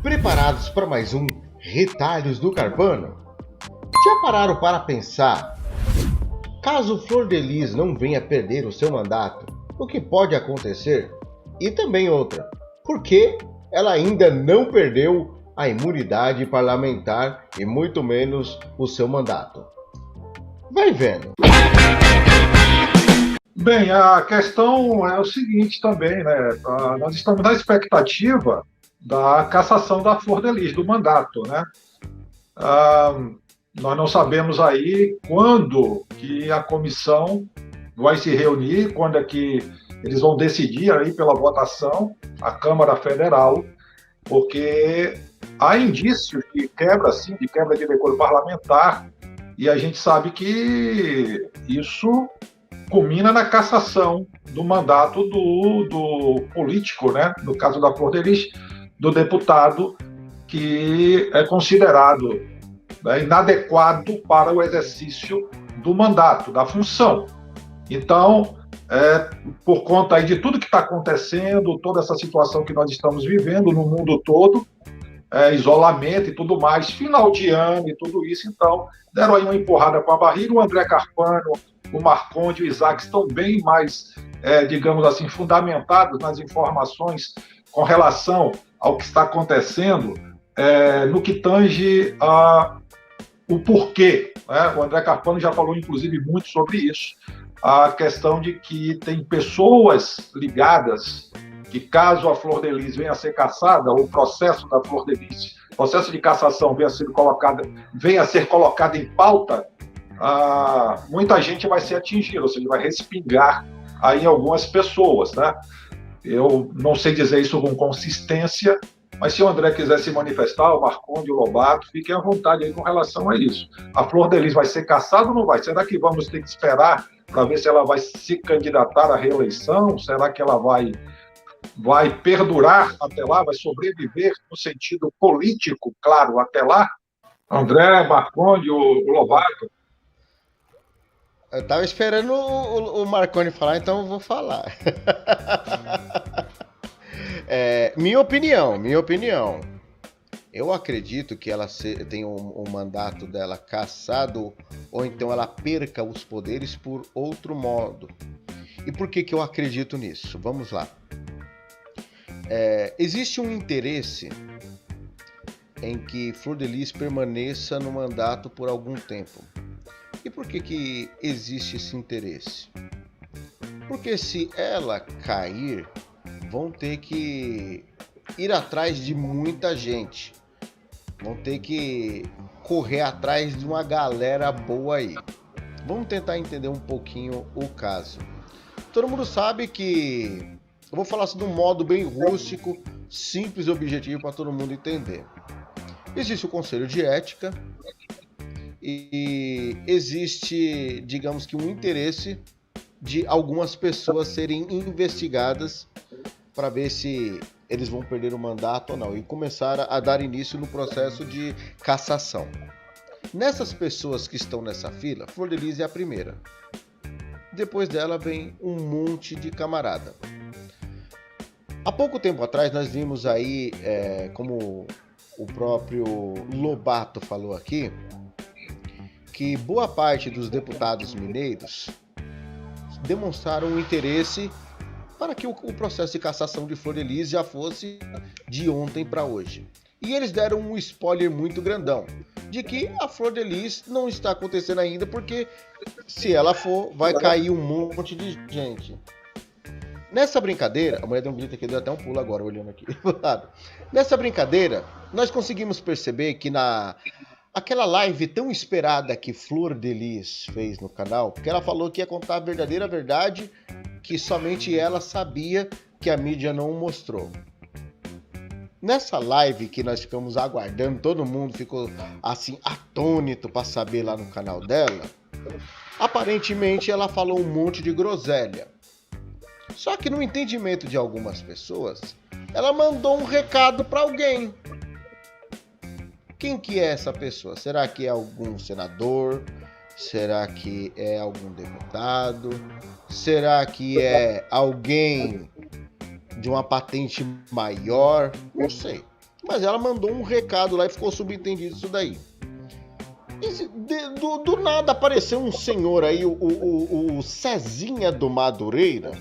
Preparados para mais um Retalhos do Carpano? Já pararam para pensar? Caso Flor de Lis não venha perder o seu mandato, o que pode acontecer? E também outra, por que ela ainda não perdeu a imunidade parlamentar e muito menos o seu mandato? Vai vendo. Bem, a questão é o seguinte também, né? Nós estamos na expectativa da cassação da Flor de Lis, do mandato, né? Ah, Nós não sabemos aí quando que a comissão vai se reunir, quando é que eles vão decidir aí pela votação, a Câmara Federal, porque há indícios de quebra, sim, de quebra de decoro parlamentar, e a gente sabe que isso culmina na cassação do mandato do político, né? No caso da Flor de Lis, do deputado que é considerado, né, inadequado para o exercício do mandato, da função. Então, por conta aí de tudo que está acontecendo, toda essa situação que nós estamos vivendo no mundo todo, isolamento e tudo mais, final de ano e tudo isso, então deram aí uma empurrada com a barriga. O André Carpano, o Marconde e o Isaac estão bem mais, digamos assim, fundamentados nas informações com relação ao que está acontecendo, no que tange o porquê. Né? O André Carpano já falou, inclusive, muito sobre isso. A questão de que tem pessoas ligadas que, caso a Flor de Lis venha a ser cassada, o processo da Flor de Lis, o processo de cassação venha a ser colocado em pauta, muita gente vai ser atingida, ou seja, vai respingar aí em algumas pessoas, né? Eu não sei dizer isso com consistência, mas se o André quiser se manifestar, o Marconde, o Lobato, fiquem à vontade aí com relação a isso. A Flor de Lis vai ser cassada ou não vai? Será que vamos ter que esperar para ver se ela vai se candidatar à reeleição? Será que ela vai perdurar até lá, vai sobreviver no sentido político, claro, até lá? André, Marconde, o Lobato. Eu tava esperando o Marconi falar, então eu vou falar. Minha opinião. Eu acredito que ela tenha o mandato dela cassado, ou então ela perca os poderes por outro modo. E por que eu acredito nisso? Vamos lá. Existe um interesse em que Flor de Lis permaneça no mandato por algum tempo. E por que existe esse interesse? Porque se ela cair, vão ter que ir atrás de muita gente. Vão ter que correr atrás de uma galera boa aí. Vamos tentar entender um pouquinho o caso. Todo mundo sabe que... Eu vou falar assim de um modo bem rústico, simples e objetivo para todo mundo entender. Existe o Conselho de Ética e existe, digamos que, um interesse de algumas pessoas serem investigadas para ver se eles vão perder o mandato ou não e começar a dar início no processo de cassação. Nessas pessoas que estão nessa fila, Flor de Lis é a primeira. Depois dela vem um monte de camarada. Há pouco tempo atrás nós vimos aí, como o próprio Lobato falou aqui, que boa parte dos deputados mineiros demonstraram um interesse para que o processo de cassação de Flor de Lis já fosse de ontem para hoje. E eles deram um spoiler muito grandão, de que a Flor de Lis não está acontecendo ainda, porque se ela for, vai cair um monte de gente. Nessa brincadeira, a mulher deu um grito aqui, deu até um pulo agora, olhando aqui pro lado. Nessa brincadeira, nós conseguimos perceber que aquela live tão esperada que Flor de Lis fez no canal, porque ela falou que ia contar a verdadeira verdade, que somente ela sabia, que a mídia não mostrou. Nessa live que nós ficamos aguardando, todo mundo ficou assim atônito para saber lá no canal dela, aparentemente ela falou um monte de groselha. Só que no entendimento de algumas pessoas, ela mandou um recado para alguém. Quem que é essa pessoa? Será que é algum senador? Será que é algum deputado? Será que é alguém de uma patente maior? Não sei. Mas ela mandou um recado lá e ficou subentendido isso daí. Do nada apareceu um senhor aí, o Cezinha do Madureira,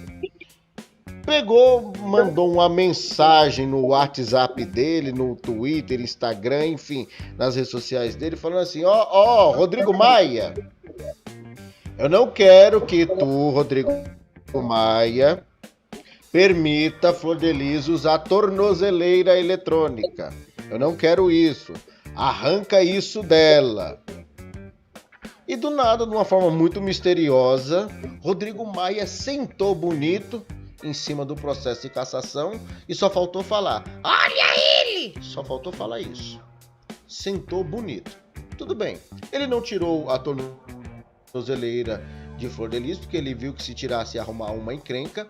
pegou, mandou uma mensagem no WhatsApp dele, no Twitter, Instagram, enfim, nas redes sociais dele, falando assim, Rodrigo Maia, eu não quero que tu, Rodrigo Maia, permita Flor de Lis usar tornozeleira eletrônica. Eu não quero isso. Arranca isso dela. E do nada, de uma forma muito misteriosa, Rodrigo Maia sentou bonito em cima do processo de cassação e só faltou falar, olha ele! Só faltou falar isso. Sentou bonito. Tudo bem. Ele não tirou a tornozeleira de Flor de Lis, porque ele viu que se tirasse ia arrumar uma encrenca,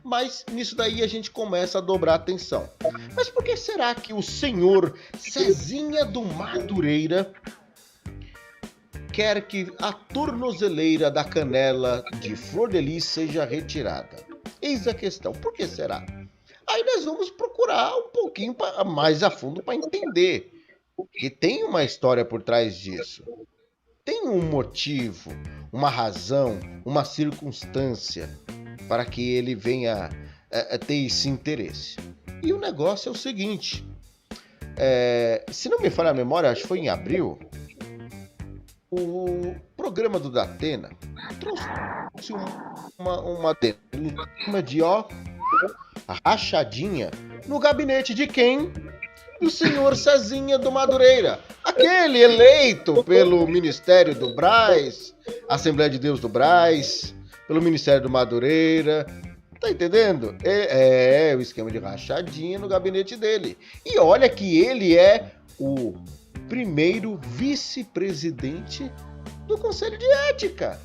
mas nisso daí a gente começa a dobrar a atenção. Mas por que será que o senhor Cezinha do Madureira quer que a tornozeleira da canela de Flor de Lis seja retirada? Eis a questão, por que será? Aí nós vamos procurar um pouquinho mais a fundo para entender que tem uma história por trás disso. Tem um motivo, uma razão, uma circunstância para que ele venha a ter esse interesse. E o negócio é o seguinte, se não me falha a memória, acho que foi em abril, o programa do Datena trouxe uma de rachadinha no gabinete de quem? Do senhor Cezinha do Madureira, aquele eleito pelo Ministério do Brás, Assembleia de Deus do Brás, pelo Ministério do Madureira, tá entendendo? É o esquema de rachadinha no gabinete dele. E olha que ele é o primeiro vice-presidente do Conselho de Ética.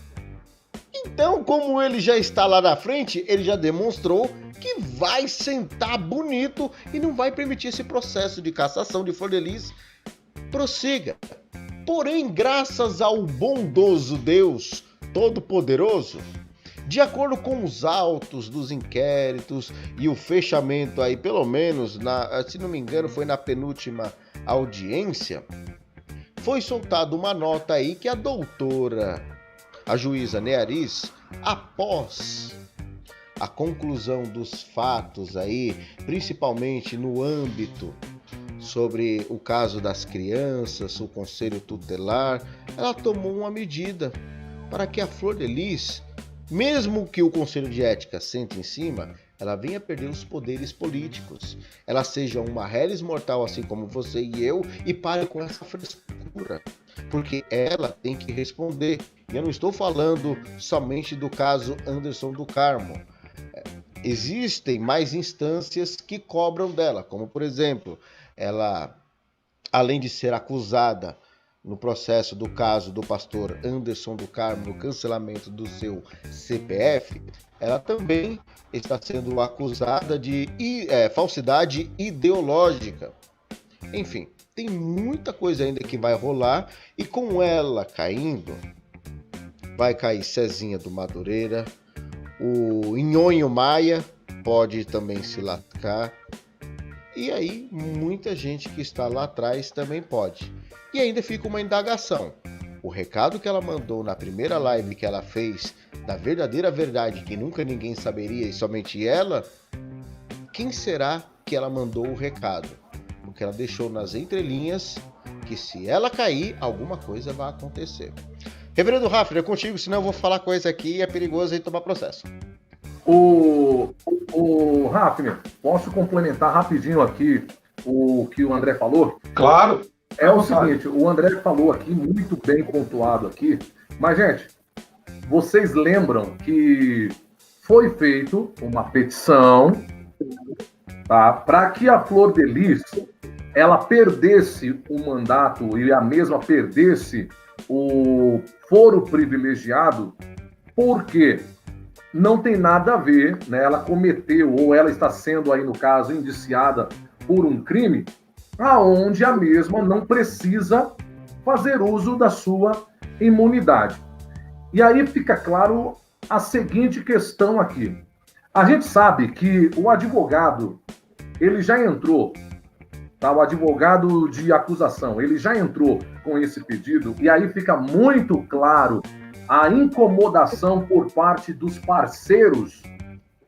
Então, como ele já está lá na frente, ele já demonstrou que vai sentar bonito e não vai permitir esse processo de cassação de Flor de Lis prossiga. Porém, graças ao bondoso Deus Todo-Poderoso, de acordo com os autos dos inquéritos e o fechamento aí, pelo menos, se não me engano, foi na penúltima audiência, foi soltada uma nota aí que a doutora, a juíza Neariz, após a conclusão dos fatos aí, principalmente no âmbito sobre o caso das crianças, o conselho tutelar, ela tomou uma medida para que a Flor de Lis, mesmo que o Conselho de Ética sente em cima, ela venha perder os poderes políticos. Ela seja uma réis mortal, assim como você e eu, e pare com essa frescura. Porque ela tem que responder. E eu não estou falando somente do caso Anderson do Carmo. Existem mais instâncias que cobram dela, como por exemplo, ela, além de ser acusada no processo do caso do pastor Anderson do Carmo, no cancelamento do seu CPF, ela também está sendo acusada de falsidade ideológica. Enfim, tem muita coisa ainda que vai rolar e com ela caindo, vai cair Cezinha do Madureira, o Nhonho Maia pode também se lascar, e aí muita gente que está lá atrás também pode. E ainda fica uma indagação. O recado que ela mandou na primeira live que ela fez, da verdadeira verdade que nunca ninguém saberia e somente ela, quem será que ela mandou o recado? Porque ela deixou nas entrelinhas que se ela cair, alguma coisa vai acontecer. Reverendo Raffer, é contigo, senão eu vou falar coisa aqui e é perigoso aí tomar processo. O Raffer, posso complementar rapidinho aqui o que o André falou? Claro. É o seguinte, o André falou aqui, muito bem pontuado aqui, mas, gente, vocês lembram que foi feito uma petição, tá, para que a Flor de Lis, ela perdesse o mandato e a mesma perdesse o foro privilegiado, porque não tem nada a ver, né, ela cometeu, ou ela está sendo aí, no caso, indiciada por um crime, aonde a mesma não precisa fazer uso da sua imunidade. E aí fica claro a seguinte questão aqui. A gente sabe que o advogado, ele já entrou tá? O advogado de acusação, ele já entrou com esse pedido, e aí fica muito claro a incomodação por parte dos parceiros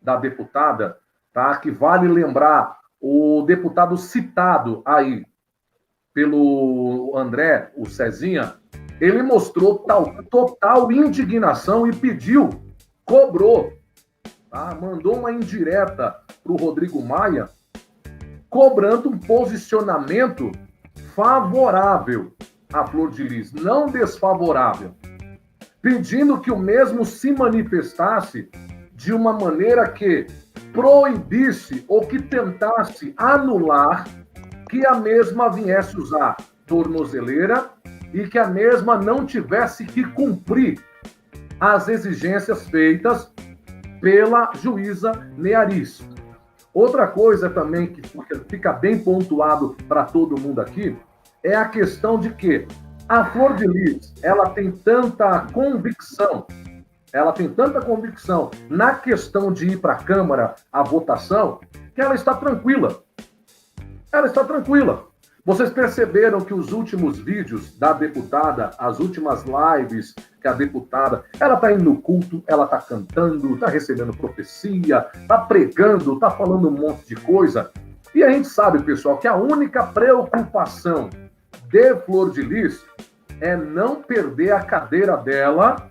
da deputada, tá? Que vale lembrar, o deputado citado aí pelo André, o Cezinha, ele mostrou total indignação e pediu, cobrou, tá? Mandou uma indireta para o Rodrigo Maia, cobrando um posicionamento favorável à Flor de Lis, não desfavorável, pedindo que o mesmo se manifestasse de uma maneira que proibisse ou que tentasse anular que a mesma viesse usar tornozeleira e que a mesma não tivesse que cumprir as exigências feitas pela juíza Neariz. Outra coisa também que fica bem pontuado para todo mundo aqui é a questão de que a Flor de Lis, ela tem tanta convicção na questão de ir para a Câmara a votação, que ela está tranquila. Ela está tranquila. Vocês perceberam que os últimos vídeos da deputada, as últimas lives que a deputada, ela está indo no culto, ela está cantando, está recebendo profecia, está pregando, está falando um monte de coisa. E a gente sabe, pessoal, que a única preocupação de Flor de Lis é não perder a cadeira dela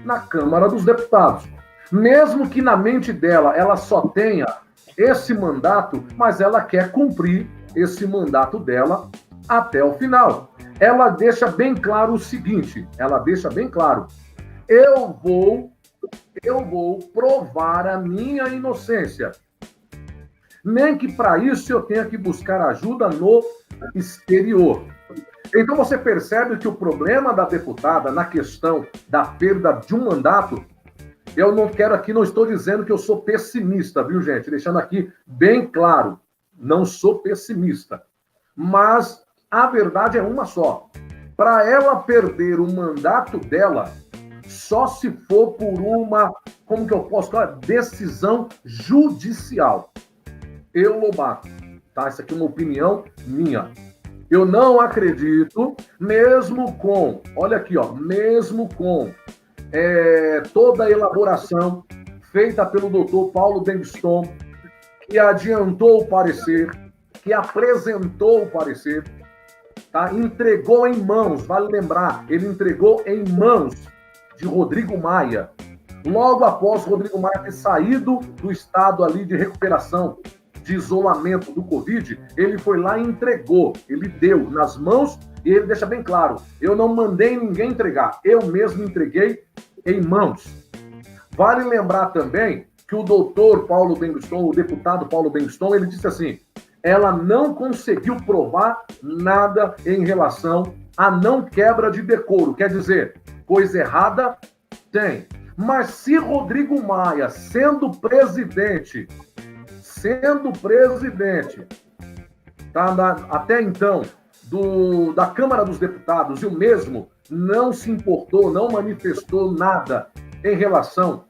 na Câmara dos Deputados. Mesmo que na mente dela ela só tenha esse mandato, mas ela quer cumprir esse mandato dela até o final. Ela deixa bem claro o seguinte, eu vou provar a minha inocência. Nem que para isso eu tenha que buscar ajuda no exterior. Então você percebe que o problema da deputada na questão da perda de um mandato, eu não quero aqui, não estou dizendo que eu sou pessimista, viu, gente? Deixando aqui bem claro, não sou pessimista. Mas a verdade é uma só. Para ela perder o mandato dela, só se for por uma, como que eu posso falar, decisão judicial. Eu, Lobato, tá? Essa aqui é uma opinião minha. Eu não acredito, mesmo com, olha aqui, ó, mesmo com toda a elaboração feita pelo doutor Paulo Bengston, que adiantou o parecer, que apresentou o parecer, tá? Entregou em mãos, vale lembrar, ele entregou em mãos de Rodrigo Maia, logo após Rodrigo Maia ter saído do estado ali de recuperação, de isolamento do Covid, ele foi lá e entregou, ele deu nas mãos e ele deixa bem claro, eu não mandei ninguém entregar, eu mesmo entreguei em mãos. Vale lembrar também que o doutor Paulo Bengston, o deputado Paulo Bengston, ele disse assim, ela não conseguiu provar nada em relação a não quebra de decoro, quer dizer, coisa errada tem. Mas se Rodrigo Maia, sendo presidente, tá, até então, da Câmara dos Deputados, e o mesmo não se importou, não manifestou nada em relação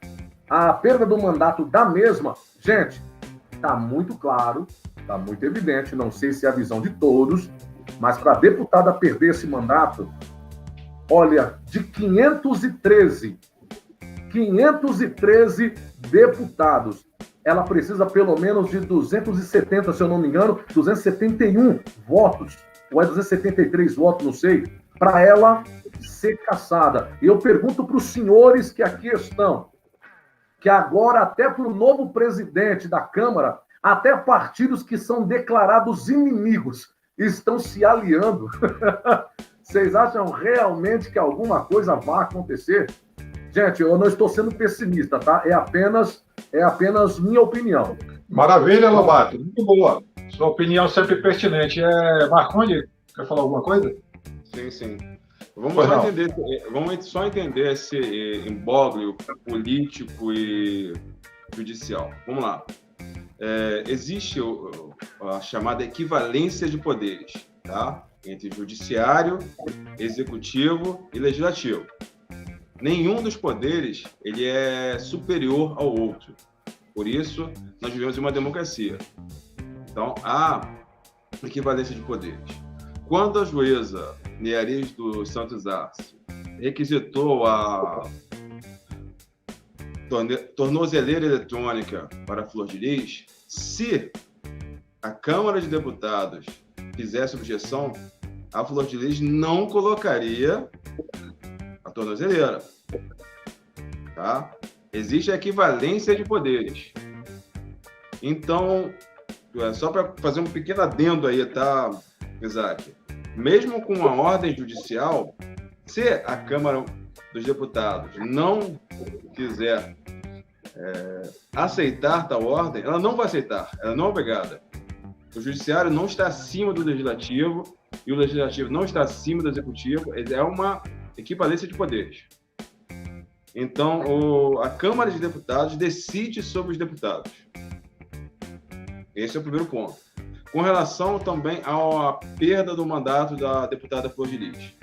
à perda do mandato da mesma, gente, está muito claro, está muito evidente, não sei se é a visão de todos, mas para a deputada perder esse mandato, olha, de 513 deputados, ela precisa pelo menos de 270, se eu não me engano, 271 votos, ou é 273 votos, não sei, para ela ser cassada. E eu pergunto para os senhores que aqui estão, que agora até para o novo presidente da Câmara, até partidos que são declarados inimigos estão se aliando. Vocês acham realmente que alguma coisa vai acontecer? Gente, eu não estou sendo pessimista, tá? É apenas minha opinião. Maravilha, Lobato. Muito boa. Sua opinião sempre pertinente. Marconde, quer falar alguma coisa? Sim. Vamos só entender esse imbróglio político e judicial. Vamos lá. Existe a chamada equivalência de poderes, tá? Entre judiciário, executivo e legislativo. Nenhum dos poderes ele é superior ao outro. Por isso, nós vivemos em uma democracia. Então, equivalência de poderes. Quando a juíza Neariz dos Santos Arce requisitou a tornozeleira eletrônica para a Flor de Lis, se a Câmara de Deputados fizesse objeção, a Flor de Lis não colocaria a tornozeleira. Tá? Existe a equivalência de poderes. Então, só para fazer um pequeno adendo aí, tá, Isaac? Mesmo com uma ordem judicial, se a Câmara dos Deputados não quiser aceitar tal ordem, ela não vai aceitar, ela não é obrigada. O Judiciário não está acima do Legislativo e o Legislativo não está acima do Executivo, é uma equivalência de poderes. Então, a Câmara de Deputados decide sobre os deputados. Esse é o primeiro ponto. Com relação também à perda do mandato da deputada Flor de Lis.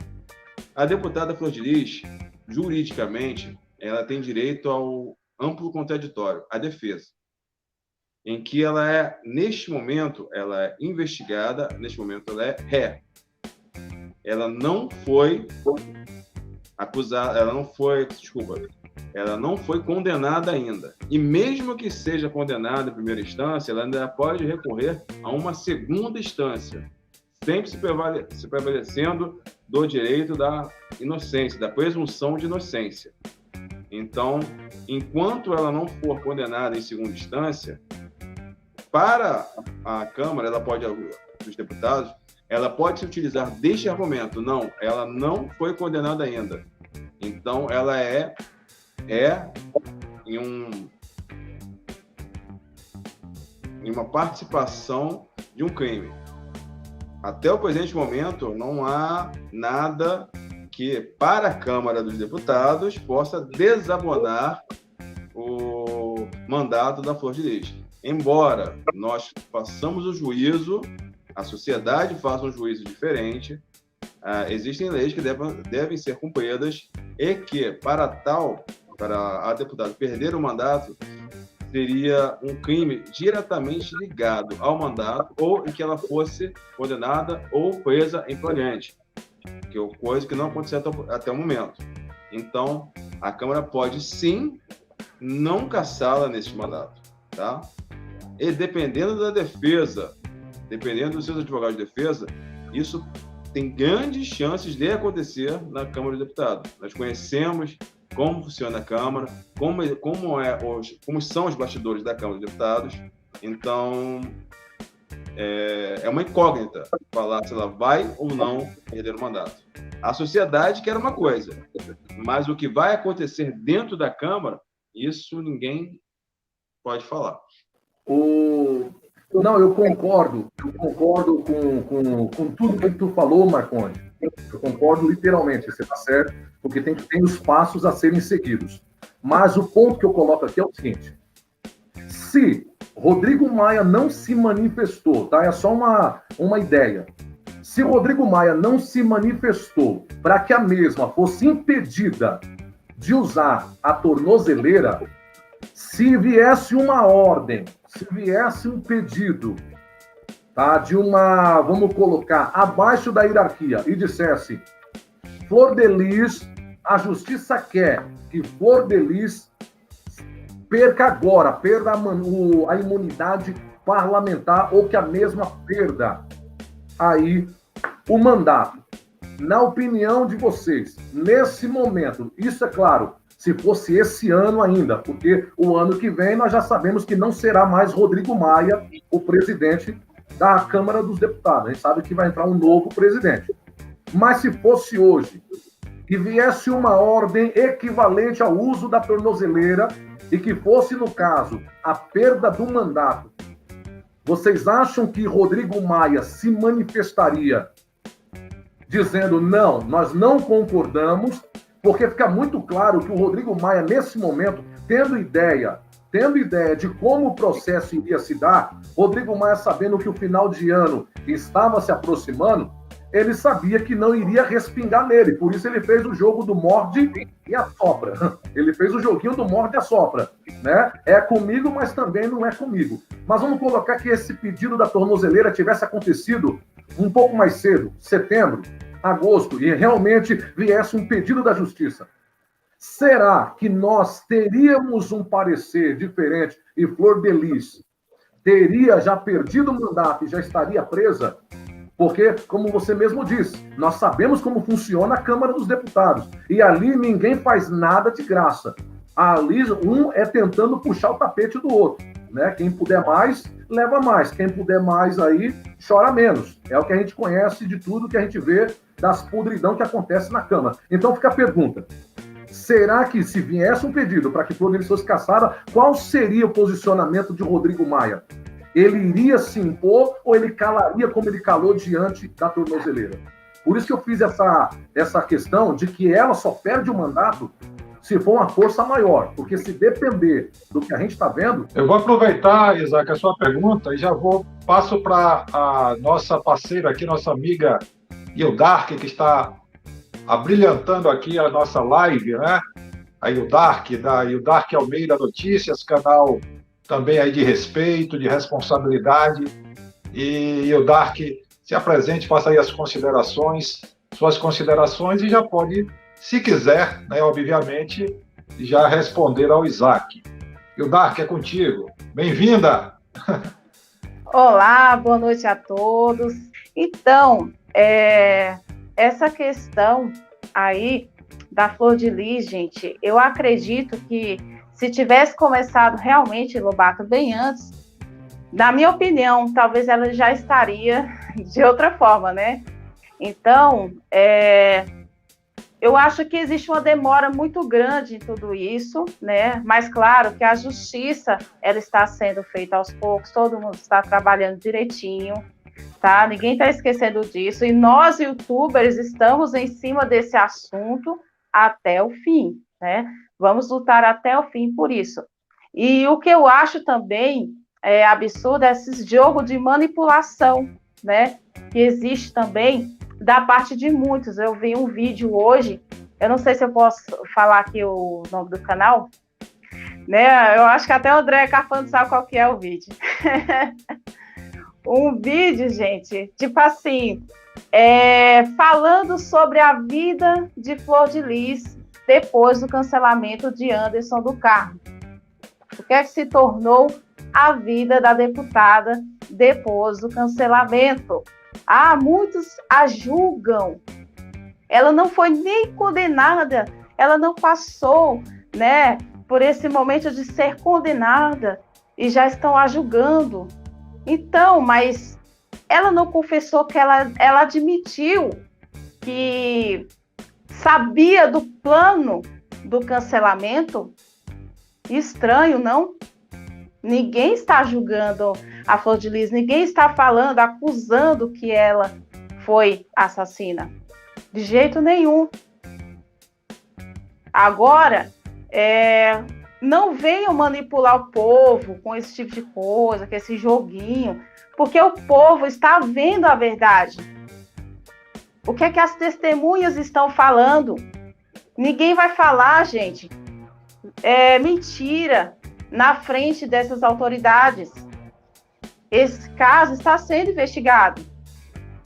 A deputada Flor de Lis, juridicamente, ela tem direito ao amplo contraditório, à defesa, em que ela é, neste momento, ela é investigada, neste momento ela é ré. Ela não foi acusada, ela não foi condenada ainda. E mesmo que seja condenada em primeira instância, ela ainda pode recorrer a uma segunda instância, sempre se prevalecendo do direito da inocência, da presunção de inocência. Então, enquanto ela não for condenada em segunda instância, para a Câmara, dos Deputados, ela pode se utilizar deste argumento. Não, ela não foi condenada ainda. Então, ela é em uma participação de um crime. Até o presente momento, não há nada que, para a Câmara dos Deputados, possa desabonar o mandato da Flor de Lis. Embora nós façamos o juízo, a sociedade faça um juízo diferente, existem leis que devem ser cumpridas e que, para a deputada perder o mandato, seria um crime diretamente ligado ao mandato ou em que ela fosse condenada ou presa em flagrante, que é coisa que não aconteceu até o momento. Então, a Câmara pode, sim, não cassá-la neste mandato, tá? E dependendo da defesa, dependendo dos seus advogados de defesa, isso tem grandes chances de acontecer na Câmara dos Deputados. Nós conhecemos como funciona a Câmara, como são os bastidores da Câmara dos Deputados. Então, é uma incógnita falar se ela vai ou não perder o mandato. A sociedade quer uma coisa, mas o que vai acontecer dentro da Câmara, isso ninguém pode falar. Não, eu concordo com tudo que tu falou, Marcondes. Eu concordo literalmente, você está certo, porque tem os passos a serem seguidos. Mas o ponto que eu coloco aqui é o seguinte: se Rodrigo Maia não se manifestou, tá? É só uma ideia. Se Rodrigo Maia não se manifestou para que a mesma fosse impedida de usar a tornozeleira, se viesse uma ordem, se viesse um pedido, tá, de uma, vamos colocar, abaixo da hierarquia, e dissesse: Flor de Lis, a justiça quer que Flor de Lis perca a imunidade parlamentar ou que a mesma perda aí o mandato. Na opinião de vocês, nesse momento, isso é claro, se fosse esse ano ainda, porque o ano que vem nós já sabemos que não será mais Rodrigo Maia o presidente da Câmara dos Deputados. A gente sabe que vai entrar um novo presidente. Mas se fosse hoje e viesse uma ordem equivalente ao uso da tornozeleira e que fosse, no caso, a perda do mandato, vocês acham que Rodrigo Maia se manifestaria dizendo: não, nós não concordamos? Porque fica muito claro que o Rodrigo Maia, nesse momento, tendo ideia de como o processo iria se dar, Rodrigo Maia, sabendo que o final de ano estava se aproximando, ele sabia que não iria respingar nele. Por isso ele fez o jogo do morde e assopra. Ele fez o joguinho do morde e assopra. Né? É comigo, mas também não é comigo. Mas vamos colocar que esse pedido da tornozeleira tivesse acontecido um pouco mais cedo, setembro, agosto, e realmente viesse um pedido da justiça. Será que nós teríamos um parecer diferente e Flor de Lis teria já perdido o mandato e já estaria presa? Porque, como você mesmo disse, nós sabemos como funciona a Câmara dos Deputados. E ali ninguém faz nada de graça. Ali um é tentando puxar o tapete do outro. Né? Quem puder mais, leva mais. Quem puder mais aí, chora menos. É o que a gente conhece de tudo que a gente vê das podridão que acontece na Câmara. Então fica a pergunta. Será que se viesse um pedido para que Flor de Lis fosse cassada, qual seria o posicionamento de Rodrigo Maia? Ele iria se impor ou ele calaria como ele calou diante da tornozeleira? Por isso que eu fiz essa questão de que ela só perde o mandato se for uma força maior, porque se depender do que a gente está vendo... Eu vou aproveitar, Isaac, a sua pergunta e já passo para a nossa parceira aqui, nossa amiga Ildark, que está abrilhantando aqui a nossa live, né? A Ildark, da Ildark Almeida Notícias, canal também aí de respeito, de responsabilidade. E Ildark, se apresente, faça aí as considerações, suas considerações e já pode, se quiser, né, obviamente, já responder ao Isaac. Ildark, é contigo. Bem-vinda! Olá, boa noite a todos. Então, essa questão aí da Flor de Lis, gente, eu acredito que se tivesse começado realmente, Lobato, bem antes, na minha opinião, talvez ela já estaria de outra forma, né? Então, eu acho que existe uma demora muito grande em tudo isso, né? Mas claro que a justiça, ela está sendo feita aos poucos, todo mundo está trabalhando direitinho, tá? Ninguém está esquecendo disso, e nós, youtubers, estamos em cima desse assunto até o fim, né? Vamos lutar até o fim por isso. E o que eu acho também absurdo é esse jogo de manipulação, né? Que existe também da parte de muitos. Eu vi um vídeo hoje, eu não sei se eu posso falar aqui o nome do canal, né? Eu acho que até o André Carpano sabe qual que é o vídeo. Um vídeo, gente, tipo assim, falando sobre a vida de Flor de Lis depois do cancelamento de Anderson do Carmo. O que é que se tornou a vida da deputada depois do cancelamento? Muitos a julgam. Ela não foi nem condenada, ela não passou, né, por esse momento de ser condenada e já estão a julgando. Então, mas ela não confessou que ela admitiu que sabia do plano do cancelamento? Estranho, não? Ninguém está julgando a Flor de Lis, ninguém está falando, acusando que ela foi assassina. De jeito nenhum. Agora, não venham manipular o povo com esse tipo de coisa, com esse joguinho, porque o povo está vendo a verdade. O que é que as testemunhas estão falando? Ninguém vai falar, gente. É mentira na frente dessas autoridades. Esse caso está sendo investigado.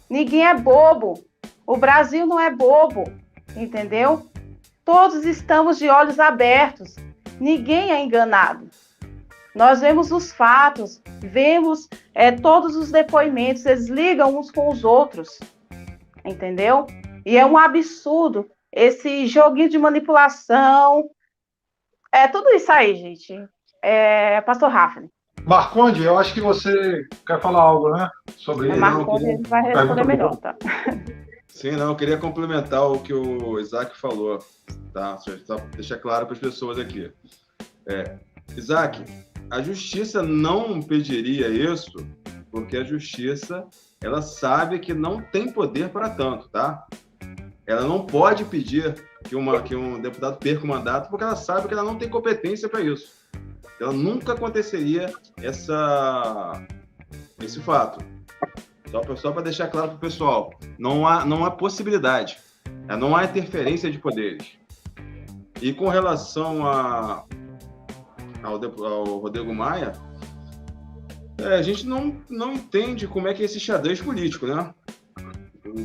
Ninguém é bobo. O Brasil não é bobo, entendeu? Todos estamos de olhos abertos. Ninguém é enganado. Nós vemos os fatos, vemos todos os depoimentos, eles ligam uns com os outros, entendeu? E é um absurdo esse joguinho de manipulação. Tudo isso aí, gente. Pastor Rafa. Marconde, eu acho que você quer falar algo, né? Sobre isso. Marconde vai responder melhor, tá? Sim, não, eu queria complementar o que o Isaac falou, tá? Só deixar claro para as pessoas aqui. Isaac, a justiça não pediria isso porque a justiça, ela sabe que não tem poder para tanto, tá? Ela não pode pedir que um deputado perca o mandato porque ela sabe que ela não tem competência para isso. Ela nunca aconteceria esse fato. Só para deixar claro para o pessoal, não há possibilidade, não há interferência de poderes. E com relação ao Rodrigo Maia, a gente não entende como é que é esse xadrez político, né?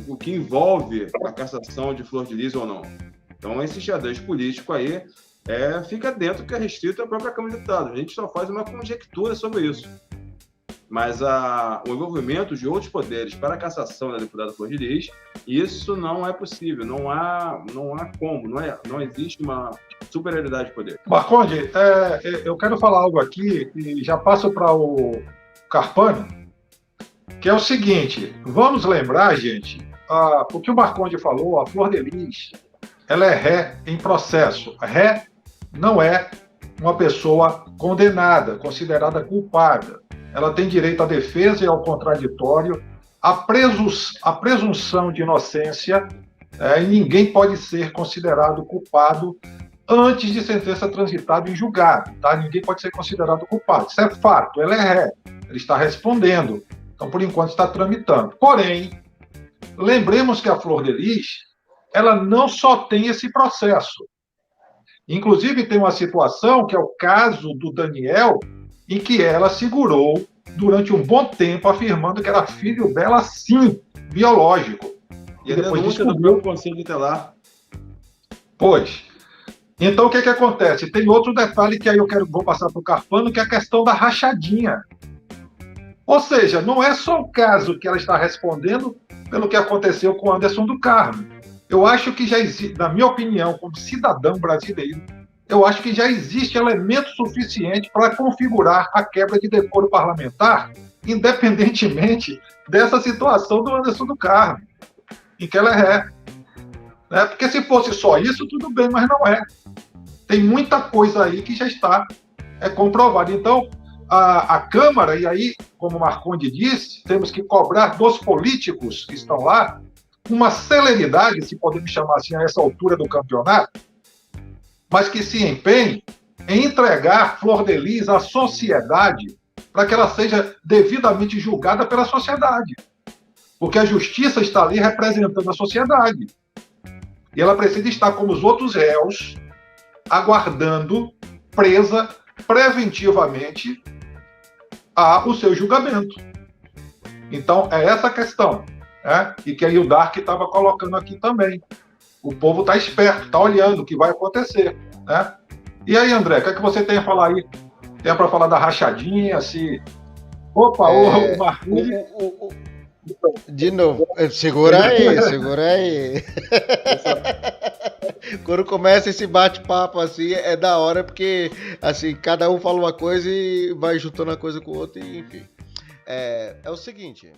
O que envolve a cassação de Flor de Lis ou não. Então, esse xadrez político aí fica dentro que é restrito à própria Câmara de Deputados. A gente só faz uma conjectura sobre isso. Mas o envolvimento de outros poderes para a cassação da deputada Flor de Lis, isso não é possível, não há como, não existe uma superioridade de poder. Marconde, eu quero falar algo aqui e já passo para o Carpano, que é o seguinte, vamos lembrar, gente, o que o Marconde falou, a Flor de Lis, ela é ré em processo. Ré não é uma pessoa condenada, considerada culpada. Ela tem direito à defesa e ao contraditório, à presunção de inocência, e ninguém pode ser considerado culpado antes de sentença transitada em julgado. Tá? Ninguém pode ser considerado culpado. Isso é fato, ela é ré, ela está respondendo. Então, por enquanto, está tramitando. Porém, lembremos que a Flor de Lis, ela não só tem esse processo. Inclusive, tem uma situação, que é o caso do Daniel, em que ela segurou durante um bom tempo, afirmando que era filho dela, sim, biológico. E depois descobriu o Conselho Tutelar. Pois. Então, o que acontece? Tem outro detalhe que aí vou passar para o Carpano, que é a questão da rachadinha. Ou seja, não é só o caso que ela está respondendo pelo que aconteceu com Anderson do Carmo. Eu acho que já existe, na minha opinião, como cidadão brasileiro, eu acho que já existe elemento suficiente para configurar a quebra de decoro parlamentar, independentemente dessa situação do Anderson do Carmo, em que ela é ré. Né? Porque se fosse só isso, tudo bem, mas não é. Tem muita coisa aí que já está comprovada. Então, a Câmara, e aí, como o Marconde disse, temos que cobrar dos políticos que estão lá uma celeridade, se podemos chamar assim, a essa altura do campeonato, mas que se empenhe em entregar Flor de Lis à sociedade para que ela seja devidamente julgada pela sociedade. Porque a justiça está ali representando a sociedade. E ela precisa estar como os outros réus, aguardando, presa preventivamente o seu julgamento. Então, é essa a questão, né? E que aí o Dark estava colocando aqui também. O povo está esperto, está olhando o que vai acontecer, né? E aí, André, o que é que você tem a falar aí? Tem para falar da rachadinha, se... Opa, o Marconde... De novo, segura aí. Quando começa esse bate-papo assim, é da hora, porque assim, cada um fala uma coisa e vai juntando a coisa com o outro, e, enfim. É o seguinte...